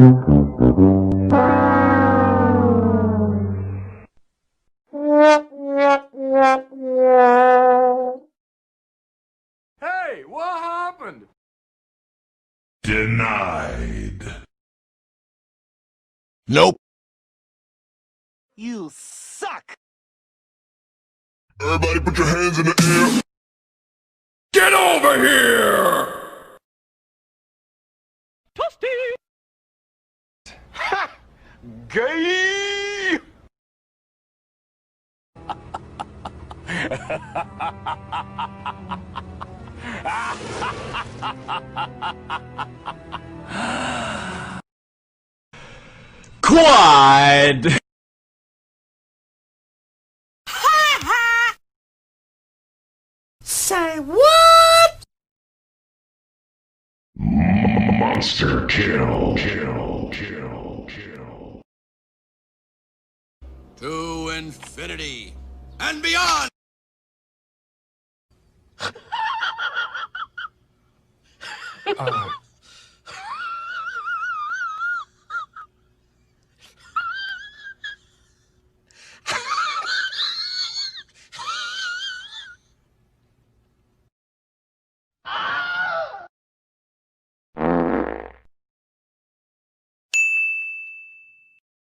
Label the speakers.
Speaker 1: Hey, what happened?
Speaker 2: Denied. Nope.
Speaker 3: You suck!
Speaker 2: Everybody put your hands in the air. Get over here!
Speaker 3: Toasty!
Speaker 1: Ha! Gay!
Speaker 4: Quad!
Speaker 3: Say what?
Speaker 2: Monster kill.
Speaker 5: To infinity and beyond!